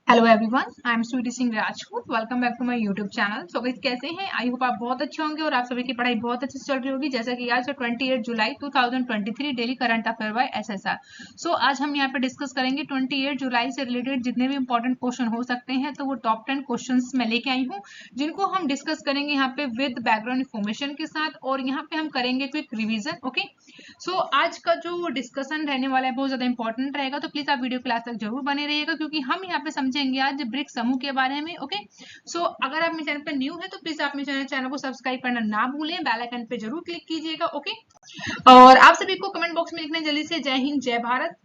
Hello everyone, I am Sweety Singh Rajput. Welcome back to my YouTube channel. So guys, कैसे हैं? I hope आप बहुत अच्छे होंगे और आप सभी की पढ़ाई बहुत अच्छे से चल रही होगी। जैसा कि आज 28 जुलाई 2023 daily current affair by SSR. So आज हम यहाँ पे डिस्कस करेंगे 28 जुलाई से रिलेटेड जितने भी इंपॉर्टेंट क्वेश्चन हो सकते हैं। तो वो टॉप 10 क्वेश्चन मैं लेके आई हूँ, जिनको हम डिस्कस करेंगे यहाँ पे विद बैकग्राउंड इन्फॉर्मेशन के साथ, और यहाँ पे हम करेंगे क्विक रिविजन। ओके, सो आज का जो डिस्कशन रहने वाला है बहुत ज्यादा इंपॉर्टेंट रहेगा, तो प्लीज आप वीडियो क्लास तक जरूर बने रहिएगा, क्योंकि हम यहाँ पे समझेंगे आज ब्रिक्स समूह के बारे में। ओके, सो अगर आप मेरे चैनल पर न्यू है तो प्लीज आप मेरे चैनल को सब्सक्राइब करना ना भूलें, बेल आइकन पे जरूर क्लिक कीजिएगा। ओके, और आप सभी को कमेंट बॉक्स में लिखना जल्दी से जय हिंद जय भारत।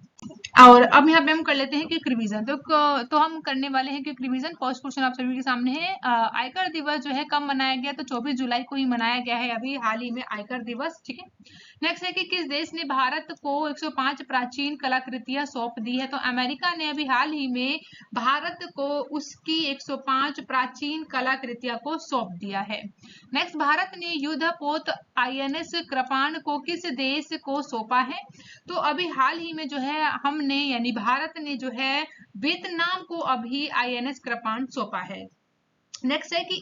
और अब यहाँ पे हम कर लेते हैं क्विक रिवीजन। तो हम करने वाले हैं क्विक रिवीजन। फर्स्ट क्वेश्चन आप सभी के सामने है, आयकर दिवस जो है कब मनाया गया? तो 24 जुलाई को ही मनाया गया है, अभी हाल ही में आयकर दिवस। ठीक है, नेक्स्ट है कि किस देश ने भारत को 105 प्राचीन कलाकृतियां सौंप दी है? तो अमेरिका ने अभी हाल ही में भारत को उसकी 105 प्राचीन कलाकृतियां को सौंप दिया है। नेक्स्ट, भारत ने युद्धपोत आईएनएस कृपाण को किस देश को सौंपा है? तो अभी हाल ही में जो है हमने यानी भारत ने जो है वियतनाम को अभी आईएनएस कृपाण सौंपा है। नेक्स्ट है कि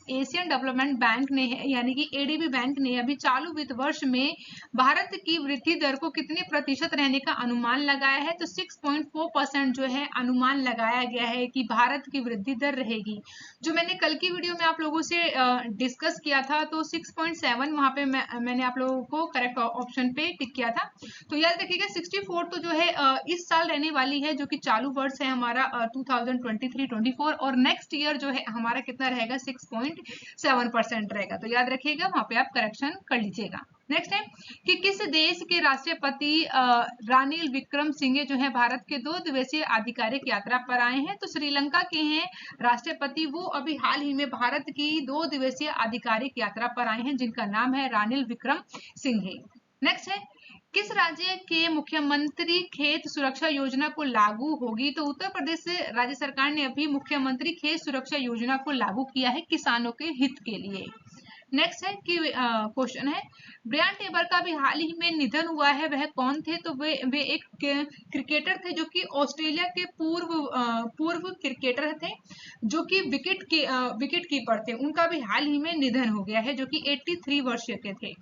एशियन डेवलपमेंट बैंक ने यानी कि एडीबी बैंक ने अभी चालू वित्त वर्ष में भारत की वृद्धि दर को कितने प्रतिशत रहने का अनुमान लगाया है? तो 6.4% जो है अनुमान लगाया गया है कि भारत की वृद्धि दर रहेगी। जो मैंने कल की वीडियो में आप लोगों से डिस्कस किया था, तो 6.7 वहां पे मैंने आप लोगों को करेक्ट ऑप्शन पे टिक किया था। तो याद रखिएगा 64 तो जो है इस साल रहने वाली है, जो कि चालू वर्ष है हमारा 2023-24, और नेक्स्ट ईयर जो है हमारा कितना रहेगा? 6.7% रहेगा। तो याद रखिएगा, वहां पे आप करेक्शन कर लीजिएगा। नेक्स्ट है कि किस देश के राष्ट्रपति रानिल विक्रम सिंघे जो है भारत के 2 दिवसीय आधिकारिक यात्रा पर आए हैं? तो श्रीलंका के हैं राष्ट्रपति, वो अभी हाल ही में भारत की 2 दिवसीय आधिकारिक यात्रा पर आए हैं, जिनका नाम है रानिल विक्रम सिंघे। नेक्स्ट है, किस राज्य के मुख्यमंत्री खेत सुरक्षा योजना को लागू होगी? तो उत्तर प्रदेश राज्य सरकार ने अभी मुख्यमंत्री खेत सुरक्षा योजना को लागू किया है किसानों के हित के लिए। नेक्स्ट है कि क्वेश्चन है, ब्रायन टेबर का भी हाल ही में निधन हुआ है, वह कौन थे? तो वे एक क्रिकेटर थे, जो कि ऑस्ट्रेलिया के पूर्व क्रिकेटर थे, जो कि विकेट कीपर थे। उनका भी हाल ही में निधन हो गया है, जो कि 83 वर्ष के थे।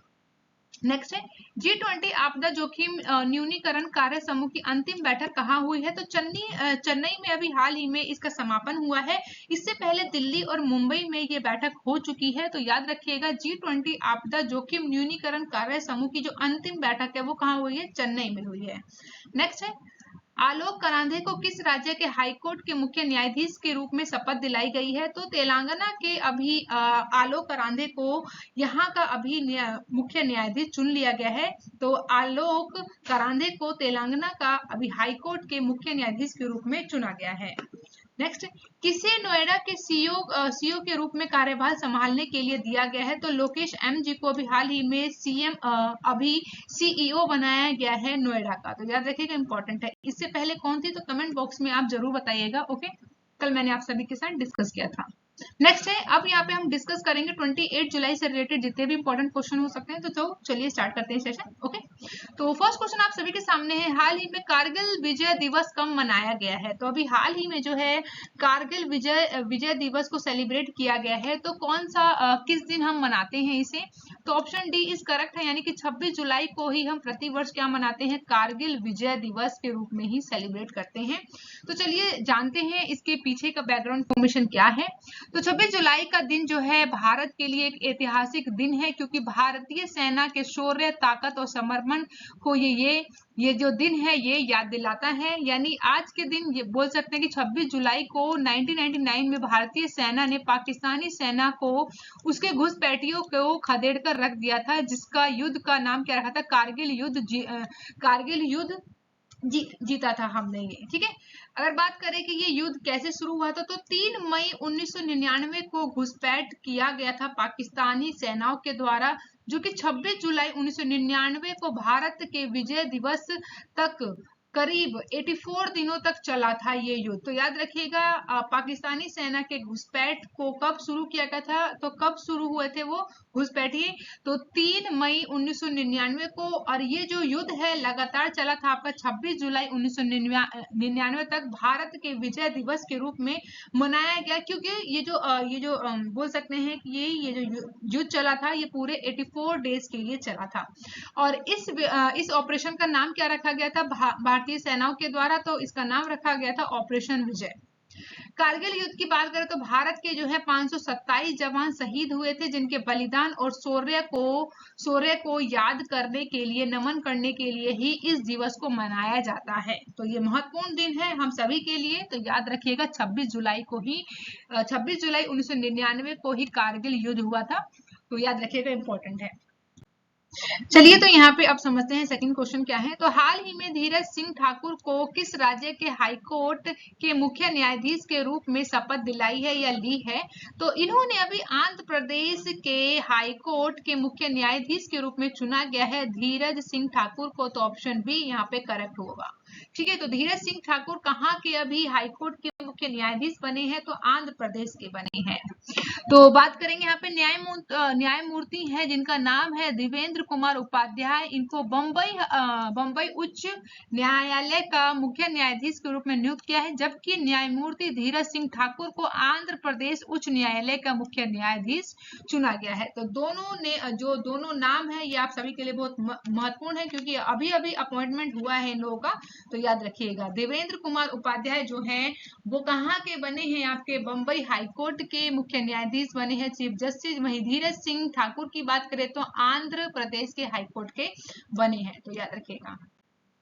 नेक्स्ट है, G20 आपदा जोखिम न्यूनीकरण कार्य समूह की अंतिम बैठक कहाँ हुई है? तो चेन्नई में अभी हाल ही में इसका समापन हुआ है। इससे पहले दिल्ली और मुंबई में ये बैठक हो चुकी है। तो याद रखिएगा, G20 आपदा जोखिम न्यूनीकरण कार्य समूह की जो अंतिम बैठक है वो कहाँ हुई है? चेन्नई में हुई है। नेक्स्ट है, आलोक करांधे को किस राज्य के हाईकोर्ट के मुख्य न्यायाधीश के रूप में शपथ दिलाई गई है? तो तेलंगाना के अभी आलोक करांधे को यहाँ का अभी मुख्य न्यायाधीश चुन लिया गया है। तो आलोक करांधे को तेलंगाना का अभी हाईकोर्ट के मुख्य न्यायाधीश के रूप में चुना गया है। नेक्स्ट, किसे नोएडा के सीईओ के रूप में कार्यभार संभालने के लिए दिया गया है? तो लोकेश एम जी को अभी हाल ही में अभी सीईओ बनाया गया है नोएडा का। तो याद रखिएगा, इंपॉर्टेंट है। इससे पहले कौन थी? तो कमेंट बॉक्स में आप जरूर बताइएगा। ओके, कल मैंने आप सभी के साथ डिस्कस किया था। नेक्स्ट है, अब यहाँ पे हम डिस्कस करेंगे 28 जुलाई से रिलेटेड जितने भी इंपॉर्टेंट क्वेश्चन हो सकते हैं। तो चलिए स्टार्ट करते हैं सेशन। ओके, तो फर्स्ट क्वेश्चन आप सभी के सामने है, हाल ही में कारगिल विजय दिवस कब मनाया गया है? तो अभी हाल ही में जो है कारगिल विजय दिवस को सेलिब्रेट किया गया है। तो कौन सा किस दिन हम मनाते हैं इसे? तो ऑप्शन डी इज करेक्ट है, यानी कि 26 जुलाई को ही हम प्रतिवर्ष क्या मनाते हैं? कारगिल विजय दिवस के रूप में ही सेलिब्रेट करते हैं। तो चलिए जानते हैं इसके पीछे का बैकग्राउंड इन्फॉर्मेशन क्या है। तो 26 जुलाई का दिन जो है भारत के लिए एक ऐतिहासिक दिन है, क्योंकि भारतीय सेना के शौर्य, ताकत और समर्पण को ये जो दिन है ये याद दिलाता है। यानी आज के दिन ये बोल सकते हैं कि 26 जुलाई को 1999 में भारतीय सेना ने पाकिस्तानी सेना को उसके घुसपैठियों को खदेड़ कर रख दिया था, जिसका युद्ध का नाम क्या रखा था? कारगिल युद्ध जीता था हमने ये। ठीक है, अगर बात करें कि ये युद्ध कैसे शुरू हुआ था, तो 3 मई 1999 को घुसपैठ किया गया था पाकिस्तानी सेनाओं के द्वारा, जो कि 26 जुलाई 1999 को भारत के विजय दिवस तक करीब 84 दिनों तक चला था ये युद्ध। तो याद रखिएगा पाकिस्तानी सेना के घुसपैठ को कब शुरू किया गया था, तो कब शुरू हुए थे वो घुसपैठ ये, तो 3 मई 1999 को। और ये जो युद्ध है लगातार चला था आपका 26 जुलाई 1999 तक भारत के विजय दिवस के रूप में मनाया गया, क्योंकि ये जो बोल सकते हैं कि ये जो युद्ध चला था ये पूरे 84 डेज के लिए चला था। और इस ऑपरेशन का नाम क्या रखा गया था भारतीय सेनाओं के द्वारा, तो इसका नाम रखा गया था ऑपरेशन विजय। कारगिल युद्ध की बात करें तो भारत के जो है 527 जवान शहीद हुए थे, जिनके बलिदान और शौर्य को याद करने के लिए, नमन करने के लिए ही इस दिवस को मनाया जाता है। तो ये महत्वपूर्ण दिन है हम सभी के लिए। तो याद रखिएगा 26 जुलाई 1999 को ही कारगिल युद्ध हुआ था। तो याद रखिएगा, इंपॉर्टेंट है। चलिए तो यहाँ पे अब समझते हैं सेकंड क्वेश्चन क्या है। तो हाल ही में धीरज सिंह ठाकुर को किस राज्य के हाईकोर्ट के मुख्य न्यायाधीश के रूप में शपथ दिलाई है या ली है, तो इन्होंने अभी आंध्र प्रदेश के हाईकोर्ट के मुख्य न्यायाधीश के रूप में चुना गया है धीरज सिंह ठाकुर को। तो ऑप्शन बी यहाँ पे करेक्ट होगा। ठीक है, तो धीरज सिंह ठाकुर कहाँ के अभी हाईकोर्ट के मुख्य न्यायाधीश बने हैं, तो आंध्र प्रदेश के बने हैं। तो बात करेंगे यहाँ पे न्यायमूर्ति है जिनका नाम है देवेंद्र कुमार उपाध्याय। इनको बम्बई उच्च न्यायालय का मुख्य न्यायाधीश के रूप में नियुक्त किया है, जबकि न्यायमूर्ति धीरज सिंह ठाकुर को आंध्र प्रदेश उच्च न्यायालय का मुख्य न्यायाधीश चुना गया है। तो दोनों नाम है ये आप सभी के लिए बहुत महत्वपूर्ण है, क्योंकि अभी अभी अपॉइंटमेंट हुआ है इन लोगों का। तो याद रखिएगा देवेंद्र कुमार उपाध्याय जो है वो कहाँ के बने हैं, आपके बम्बई हाईकोर्ट के मुख्य न्यायाधीश बने हैं, चीफ जस्टिस। वहीं धीरज सिंह ठाकुर की बात करें तो आंध्र प्रदेश के हाईकोर्ट के बने हैं। तो याद रखिएगा।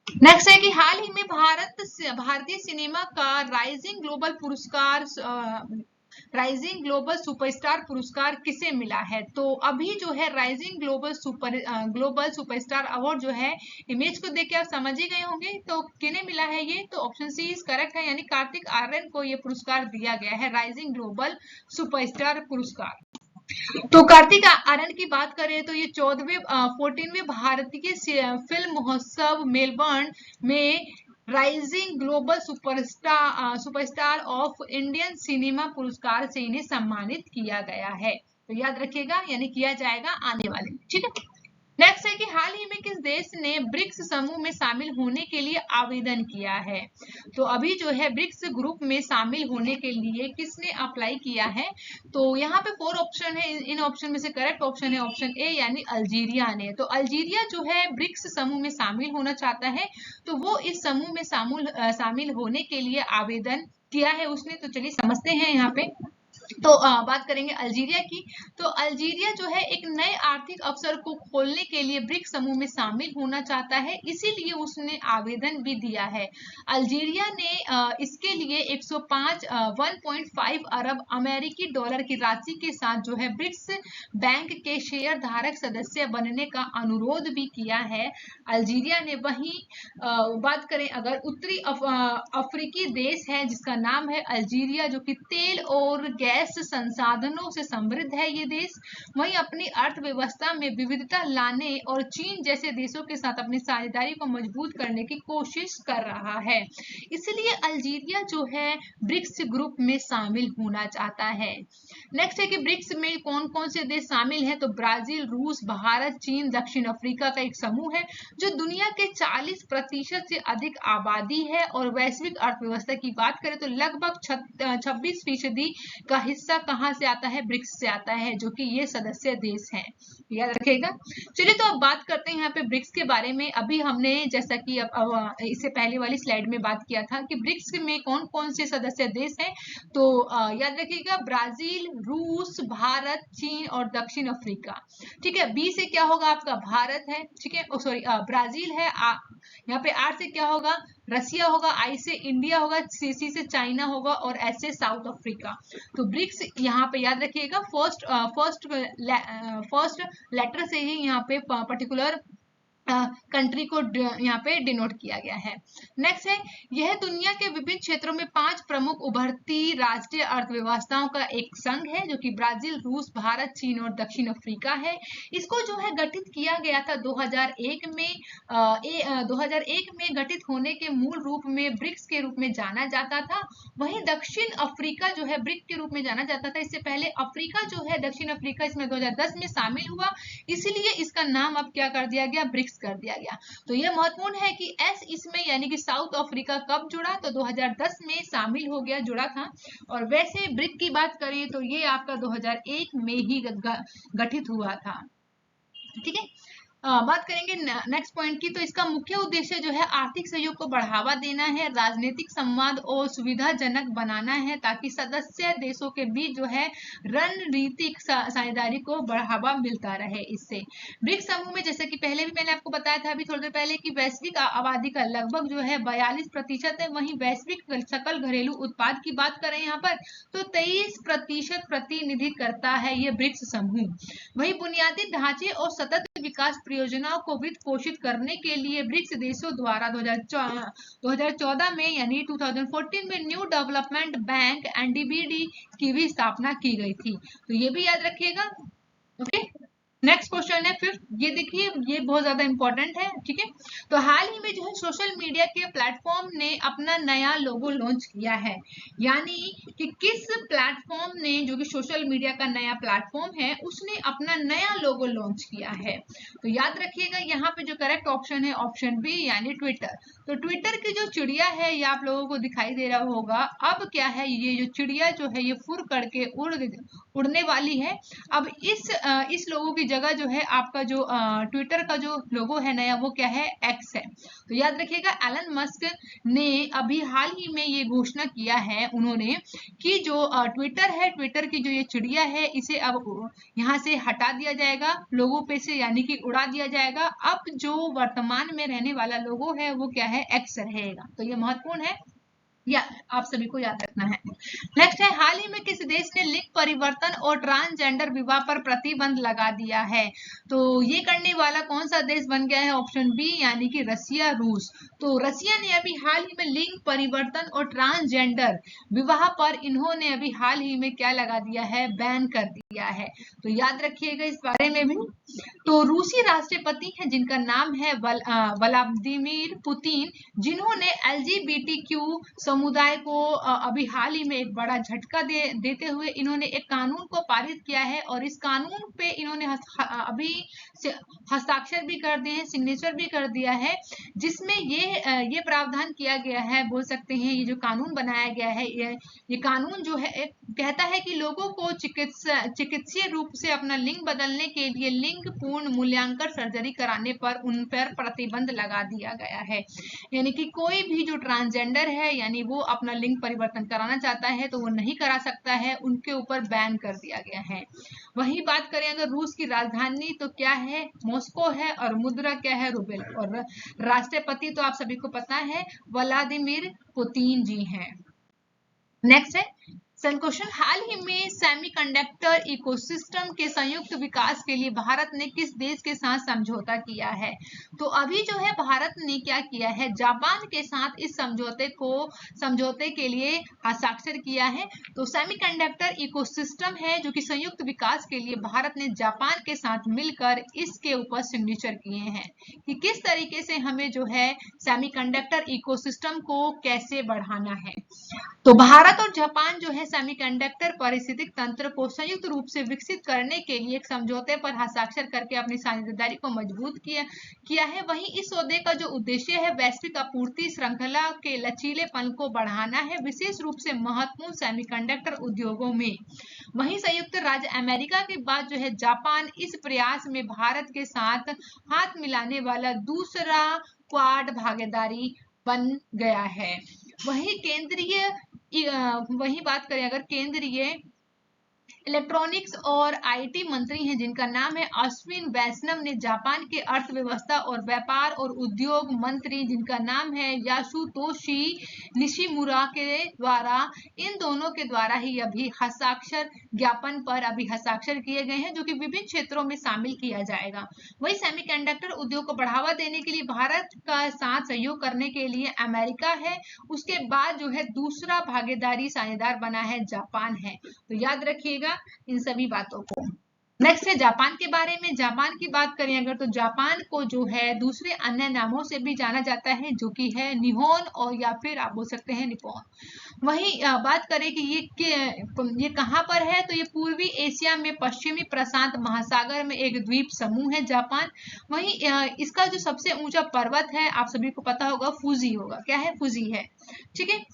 नेक्स्ट है कि हाल ही में भारतीय सिनेमा का राइजिंग ग्लोबल सुपरस्टार पुरस्कार किसे मिला है। तो अभी जो है राइजिंग ग्लोबल सुपरस्टार अवार्ड जो है, इमेज को देख के आप समझ ही गए होंगे तो किन्हें मिला है ये, तो ऑप्शन सी इज करेक्ट है, यानी कार्तिक आर्यन को ये पुरस्कार दिया गया है, राइजिंग ग्लोबल सुपरस्टार पुरस्कार। तो कार्तिक आर्यन की बात करें तो ये 14वें भारतीय फिल्म महोत्सव मेलबर्न में rising global superstar of Indian cinema पुरस्कार से इन्हें सम्मानित किया गया है। तो याद रखिएगा, यानी किया जाएगा आने वाले। ठीक है, नेक्स्ट है कि हाल ही में किस देश ने ब्रिक्स समूह में शामिल होने के लिए आवेदन किया है। तो अभी जो है ब्रिक्स ग्रुप में शामिल होने के लिए किसने अप्लाई किया है, तो यहाँ पे 4 ऑप्शन है। इन ऑप्शन में से करेक्ट ऑप्शन है ऑप्शन ए, यानी अल्जीरिया ने। तो अल्जीरिया जो है ब्रिक्स समूह में शामिल होना चाहता है, तो वो इस समूह में शामिल होने के लिए आवेदन किया है उसने। तो चलिए समझते हैं यहाँ पे। तो बात करेंगे अल्जीरिया की। तो अल्जीरिया जो है एक नए आर्थिक अवसर को खोलने के लिए ब्रिक्स समूह में शामिल होना चाहता है, इसीलिए उसने आवेदन भी दिया है। अल्जीरिया ने इसके लिए 1.5 अरब अमेरिकी डॉलर की राशि के साथ जो है ब्रिक्स बैंक के शेयर धारक सदस्य बनने का अनुरोध भी किया है अल्जीरिया ने। वहीं बात करें अगर उत्तरी अफ्रीकी देश है जिसका नाम है अल्जीरिया, जो कि तेल और गैस संसाधनों से समृद्ध है ये देश, वहीं अपनी अर्थव्यवस्था में विविधता लाने और चीन जैसे देशों के साथ अपनी साझेदारी को मजबूत करने की कोशिश कर रहा है, इसलिए अल्जीरिया जो है ब्रिक्स ग्रुप में शामिल होना चाहता है। नेक्स्ट है कि ब्रिक्स में कौन कौन से देश शामिल हैं, तो ब्राजील, रूस, भारत, चीन, दक्षिण अफ्रीका का एक समूह है जो दुनिया के 40% से अधिक आबादी है, और वैश्विक अर्थव्यवस्था की बात करें तो लगभग 26% का हिस्सा कहां से आता है, ब्रिक्स से आता है, जो कि ये सदस्य देश हैं। याद रखिएगा। चलिए तो अब बात करते हैं यहाँ पे ब्रिक्स के बारे में। अभी हमने जैसा कि इससे पहले वाली स्लाइड में बात किया था कि ब्रिक्स में कौन कौन से सदस्य देश हैं, तो याद रखिएगा ब्राजील, रूस, भारत, चीन और दक्षिण अफ्रीका। ठीक है, बी से क्या होगा आपका भारत है, ठीक है, सॉरी ब्राजील है, यहाँ पे आर से क्या होगा रसिया होगा, आई से इंडिया होगा, सी से चाइना होगा और एस से साउथ अफ्रीका। तो ब्रिक्स यहाँ पे याद रखिएगा फर्स्ट लेटर से ही यहाँ पे पर्टिकुलर कंट्री को यहाँ पे डिनोट किया गया है। नेक्स्ट है, यह दुनिया के विभिन्न क्षेत्रों में 5 प्रमुख उभरती राष्ट्रीय अर्थव्यवस्थाओं का एक संघ है, जो कि ब्राजील, रूस, भारत, चीन और दक्षिण अफ्रीका है। इसको जो है गठित किया गया था 2001 में। 2001 में गठित होने के मूल रूप में ब्रिक्स के रूप में जाना जाता था। वहीं दक्षिण अफ्रीका जो है ब्रिक्स के रूप में जाना जाता था। इससे पहले अफ्रीका जो है, दक्षिण अफ्रीका इसमें 2010 में शामिल हुआ, इसलिए इसका नाम अब क्या कर दिया गया, ब्रिक्स कर दिया गया। तो यह महत्वपूर्ण है कि एस इसमें यानी कि साउथ अफ्रीका कब जुड़ा, तो 2010 में शामिल हो गया, जुड़ा था। और वैसे ब्रिक की बात करें तो ये आपका 2001 में ही गठित हुआ था। ठीक है, बात करेंगे नेक्स्ट पॉइंट की। तो इसका मुख्य उद्देश्य जो है आर्थिक सहयोग को बढ़ावा देना है, राजनीतिक संवाद और सुविधाजनक बनाना है, ताकि सदस्य देशों के बीच जो है रणनीतिक साझेदारी को बढ़ावा मिलता रहे। इससे ब्रिक्स समूह में, जैसे कि पहले भी मैंने आपको बताया था अभी थोड़ी देर पहले, कि वैश्विक आबादी का लगभग जो है 42% है। वहीं वैश्विक सकल घरेलू उत्पाद की बात करें यहाँ पर तो 23% प्रतिनिधित्व करता है ये ब्रिक्स समूह। वही बुनियादी ढांचे और सतत विकास परियोजनाओं को वित्त पोषित करने के लिए ब्रिक्स देशों द्वारा 2014 में यानी 2014 में न्यू डेवलपमेंट बैंक एनडीबीडी की भी स्थापना की गई थी। तो ये भी याद रखिएगा। ओके, नेक्स्ट क्वेश्चन है फिफ्थ। ये देखिए, ये बहुत ज्यादा इंपॉर्टेंट है। ठीक है, तो हाल ही में जो है सोशल मीडिया के प्लेटफॉर्म ने अपना नया लोगो लॉन्च किया है। यानी कि किस प्लेटफॉर्म ने, जो कि सोशल मीडिया का नया प्लेटफॉर्म है, उसने अपना नया लोगो लॉन्च किया है। तो याद रखिएगा, यहाँ पे जो करेक्ट ऑप्शन है ऑप्शन बी यानी ट्विटर। तो ट्विटर की जो चिड़िया है ये आप लोगों को दिखाई दे रहा होगा। अब क्या है, ये जो चिड़िया जो है ये फुर करके उड़ने वाली है। अब इस लोगो की जगह जो है आपका जो ट्विटर का जो लोगो है नया, वो क्या है, एक्स है। तो याद रखिएगा, एलन मस्क ने अभी हाल ही में ये घोषणा किया है उन्होंने कि जो ट्विटर है, ट्विटर की जो ये चिड़िया है, इसे अब यहाँ से हटा दिया जाएगा लोगो पे से, यानी कि उड़ा दिया जाएगा। अब जो वर्तमान में रहने वाला लोगो है वो क्या है, एक्स रहेगा। तो ये महत्वपूर्ण है, या आप सभी को याद रखना है। नेक्स्ट है, हाल ही में किस देश ने लिंग परिवर्तन और ट्रांसजेंडर विवाह पर प्रतिबंध लगा दिया है? तो ये करने वाला कौन सा देश बन गया है, ऑप्शन बी यानी कि रसिया, रूस। तो रसिया ने अभी हाल ही में लिंग परिवर्तन और ट्रांसजेंडर विवाह पर इन्होंने अभी हाल ही में क्या लगा दिया है, बैन कर दिया है। तो याद रखिएगा इस बारे में भी। तो रूसी राष्ट्रपति हैं जिनका नाम है व्लादिमीर पुतिन, जिन्होंने एलजीबीटीक्यू समुदाय को अभी हाल ही में एक बड़ा झटका देते हुए इन्होंने एक कानून को पारित किया है। और इस कानून पे इन्होंने अभी हस्ताक्षर भी कर दिए हैं, सिग्नेचर भी कर दिया है, जिसमें ये प्रावधान किया गया है, बोल सकते हैं ये जो कानून बनाया गया है, ये कानून जो है कहता है कि लोगों को चिकित्सीय रूप से अपना लिंग बदलने के लिए लिंग पूर्ण मूल्यांकन सर्जरी कराने पर उन पर प्रतिबंध लगा दिया गया है। यानी कि कोई भी जो ट्रांसजेंडर है, यानी वो अपना लिंग परिवर्तन कराना चाहता है तो वो नहीं करा सकता है, उनके ऊपर बैन कर दिया गया है। वही बात करें अगर रूस की राजधानी तो क्या है, मॉस्को है, और मुद्रा क्या है, रूबेल, और राष्ट्रपति तो आप सभी को पता है व्लादिमीर पुतिन जी हैं। नेक्स्ट है क्वेश्चन, हाल ही में सेमीकंडक्टर इकोसिस्टम के संयुक्त विकास के लिए भारत ने किस देश के साथ समझौता किया है? तो अभी जो है भारत ने क्या किया है, जापान के साथ इस समझौते के लिए हस्ताक्षर किया है। तो सेमीकंडक्टर इकोसिस्टम है जो कि संयुक्त विकास के लिए भारत ने जापान के साथ मिलकर इसके ऊपर सिग्नेचर किए हैं कि किस तरीके से हमें जो है सेमीकंडक्टर इकोसिस्टम को कैसे बढ़ाना है। तो भारत और जापान जो है सेमीकंडक्टर पारिस्थितिक तंत्र को संयुक्त रूप से विकसित करने के लिए एक समझौते पर हस्ताक्षर करके अपनी साझेदारी को मजबूत किया है। वहीं इस सौदे का जो उद्देश्य है वैश्विक आपूर्ति श्रृंखला के लचीलेपन को बढ़ाना है, विशेष रूप से महत्वपूर्ण सेमीकंडक्टर उद्योगों में। वहीं संयुक्त राज्य अमेरिका के बाद जो है जापान इस प्रयास में भारत के साथ हाथ मिलाने वाला दूसरा क्वाड भागीदारी बन गया है। वही बात करें अगर केंद्रीय इलेक्ट्रॉनिक्स और आईटी मंत्री हैं जिनका नाम है अश्विन वैष्णव ने जापान के अर्थव्यवस्था और व्यापार और उद्योग मंत्री जिनका नाम है यासुतोशी निशिमुरा के द्वारा, इन दोनों के द्वारा ही अभी हस्ताक्षर ज्ञापन पर अभी हस्ताक्षर किए गए हैं जो कि विभिन्न क्षेत्रों में शामिल किया जाएगा। वही सेमीकंडक्टर उद्योग को बढ़ावा देने के लिए भारत का साथ सहयोग करने के लिए अमेरिका है, उसके बाद जो है दूसरा भागीदारी साझेदार बना है जापान है। तो याद रखिएगा इन सभी बातों को। नेक्स्ट है जापान के बारे में। जापान की बात करें अगर तो जापान को जो है दूसरे अन्य नामों से भी जाना जाता है जो कि है निहोन और या फिर आप बोल सकते हैं निप्पॉन। वहीं बात करें कि ये कहाँ पर है तो ये पूर्वी एशिया में पश्चिमी प्रशांत महासागर में एक द्वीप समूह है जापान। वहीं इसका जो सबसे ऊंचा पर्वत है आप सभी को पता होगा फूजी होगा। क्या है? फूजी है। ठीक है।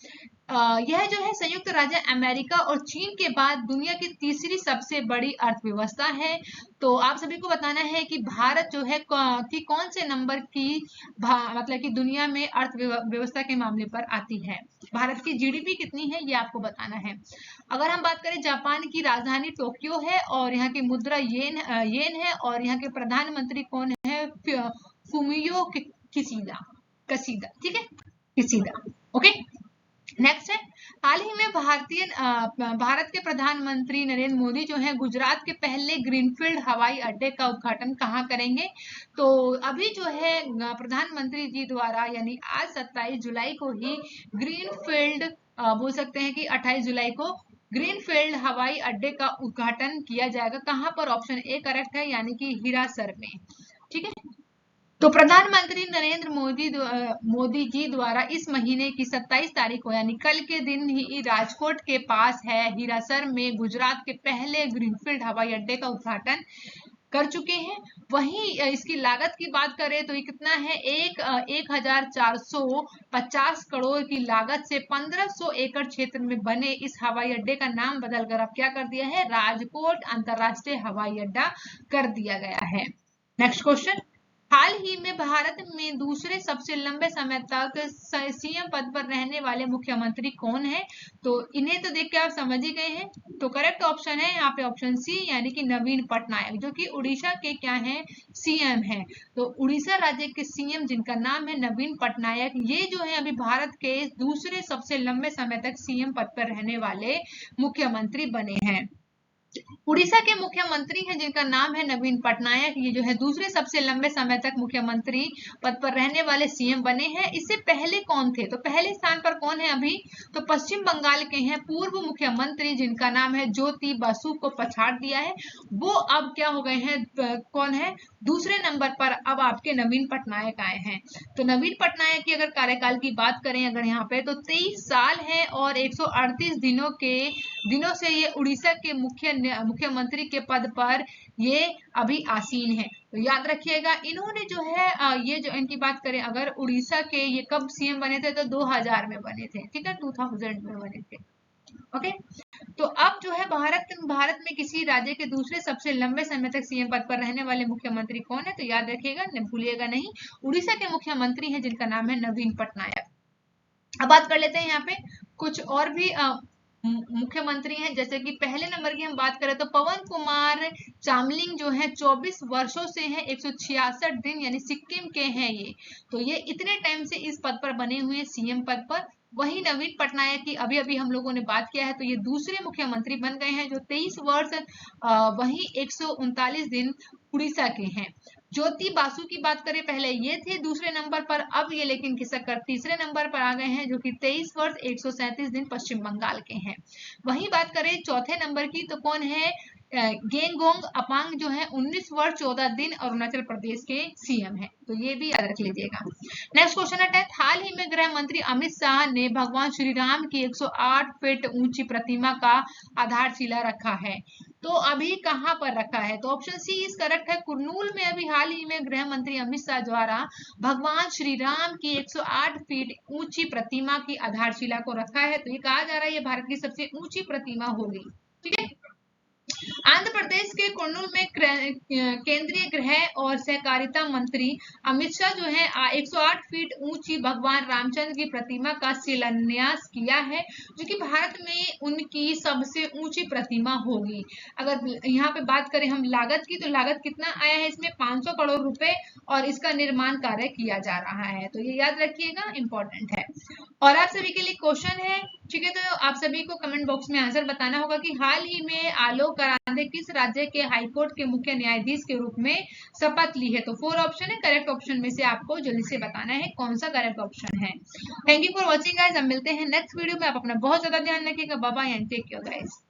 यह जो है संयुक्त राज्य अमेरिका और चीन के बाद दुनिया की तीसरी सबसे बड़ी अर्थव्यवस्था है। तो आप सभी को बताना है कि भारत जो है कि कौन से नंबर की मतलब कि दुनिया में अर्थव्यवस्था के मामले पर आती है। भारत की जीडीपी कितनी है ये आपको बताना है। अगर हम बात करें जापान की राजधानी टोक्यो है और यहाँ की मुद्रा येन है और यहाँ के प्रधानमंत्री कौन है? फुमियो किसीदा। ठीक है, किसीदा। ओके। नेक्स्ट है हाल ही में भारत के प्रधानमंत्री नरेंद्र मोदी जो है गुजरात के पहले ग्रीनफील्ड हवाई अड्डे का उद्घाटन कहाँ करेंगे? तो अभी जो है प्रधानमंत्री जी द्वारा यानी आज 27 जुलाई को ही ग्रीनफील्ड बोल सकते हैं कि 28 जुलाई को ग्रीनफील्ड हवाई अड्डे का उद्घाटन किया जाएगा। कहाँ पर? ऑप्शन ए करेक्ट है यानी कि हिरासर में। ठीक है। तो प्रधानमंत्री नरेंद्र मोदी जी द्वारा इस महीने की 27 तारीख को यानी कल के दिन ही राजकोट के पास है हिरासर में गुजरात के पहले ग्रीनफील्ड हवाई अड्डे का उद्घाटन कर चुके हैं। वहीं इसकी लागत की बात करें तो ये कितना है? 1450 करोड़ की लागत से 1500 एकड़ क्षेत्र में बने इस हवाई अड्डे का नाम बदलकर अब क्या कर दिया है? राजकोट अंतरराष्ट्रीय हवाई अड्डा कर दिया गया है। नेक्स्ट क्वेश्चन, हाल ही में भारत में दूसरे सबसे लंबे समय तक सीएम पद पर रहने वाले मुख्यमंत्री कौन है? तो इन्हें तो देख के आप समझ ही गए हैं। तो करेक्ट ऑप्शन है यहाँ पे ऑप्शन सी यानी कि नवीन पटनायक जो कि उड़ीसा के क्या है? सीएम है। तो उड़ीसा राज्य के सीएम जिनका नाम है नवीन पटनायक, ये जो है अभी भारत के दूसरे सबसे लंबे समय तक सीएम पद पर रहने वाले मुख्यमंत्री बने हैं। उड़ीसा के मुख्यमंत्री हैं जिनका नाम है नवीन पटनायक, ये जो है दूसरे सबसे लंबे समय तक मुख्यमंत्री पद पर रहने वाले सीएम बने हैं। इससे पहले कौन थे? तो पहले स्थान पर कौन है अभी? तो पश्चिम बंगाल के हैं पूर्व मुख्यमंत्री जिनका नाम है ज्योति बासु को पछाड़ दिया है। वो अब क्या हो गए हैं? कौन है? दूसरे नंबर पर अब आपके नवीन पटनायक आए हैं। तो नवीन पटनायक की अगर कार्यकाल की बात करें अगर यहाँ पे तो 23 साल है और 138 दिनों से ये उड़ीसा के मुख्यमंत्री के पद पर ये अभी आसीन है। तो याद रखिएगा इन्होंने जो है ये जो इनकी बात करें अगर उड़ीसा के ये कब सीएम बने थे? तो 2000 में बने थे। ठीक है, 2000 में बने थे। ओके। तो अब जो है भारत में किसी राज्य के दूसरे सबसे लंबे समय तक सीएम पद पर रहने वाले मुख्यमंत्री कौन है? तो याद रखिएगा, भूलिएगा नहीं, उड़ीसा के मुख्यमंत्री हैं जिनका नाम है नवीन पटनायक। अब बात कर लेते हैं यहाँ पे कुछ और भी मुख्यमंत्री हैं। जैसे कि पहले नंबर की हम बात करें तो पवन कुमार चामलिंग जो है 24 वर्षों से हैं, 166 दिन यानी सिक्किम के हैं ये। तो ये इतने टाइम से इस पद पर बने हुए हैं सीएम पद पर। वही नवीन पटनायक की अभी हम लोगों ने बात किया है तो ये दूसरे मुख्यमंत्री बन गए हैं जो 23 वर्ष वही 139 दिन उड़ीसा के हैं। ज्योति बासु की बात करें पहले ये थे दूसरे नंबर पर, अब ये लेकिन खिसक कर तीसरे नंबर पर आ गए हैं जो कि 23 वर्ष 137 दिन पश्चिम बंगाल के हैं। वही बात करें चौथे नंबर की तो कौन है? गेंगोंग अपांग जो है 19 वर्ष 14 दिन अरुणाचल प्रदेश के सीएम है। तो ये भी याद रख लीजिएगा। नेक्स्ट क्वेश्चन है, हाल ही में गृह मंत्री अमित शाह ने भगवान श्री राम की 108 फीट ऊंची प्रतिमा का आधारशिला रखा है। तो अभी कहां पर रखा है? तो ऑप्शन सी इज करेक्ट है। कुरनूल में अभी हाल ही में गृह मंत्री अमित शाह द्वारा भगवान श्री राम की 108 फीट ऊंची प्रतिमा की आधारशिला को रखा है। तो ये कहा जा रहा है ये भारत की सबसे ऊंची प्रतिमा होगी। ठीक है। आंध्र प्रदेश के कुर्नूल में केंद्रीय गृह और सहकारिता मंत्री अमित शाह जो है 108 फीट ऊंची भगवान रामचंद्र की प्रतिमा का शिलान्यास किया है, जो कि भारत में उनकी सबसे ऊंची प्रतिमा होगी। अगर यहाँ पे बात करें हम लागत की, तो लागत कितना आया है इसमें 500 करोड़ रुपए, और इसका निर्माण कार्य किया जा रहा है। तो ये याद रखिएगा, इंपॉर्टेंट है। और आप सभी के लिए क्वेश्चन है, ठीक है, तो आप सभी को कमेंट बॉक्स में आंसर बताना होगा कि हाल ही में आलोक करांदे किस राज्य के हाईकोर्ट के मुख्य न्यायाधीश के रूप में शपथ ली है। तो 4 ऑप्शन है, करेक्ट ऑप्शन में से आपको जल्दी से बताना है कौन सा करेक्ट ऑप्शन है। Thank you for watching guys, हम मिलते हैं नेक्स्ट वीडियो में। आप अपना बहुत ज्यादा ध्यान रखिएगा। Bye bye and take care guys.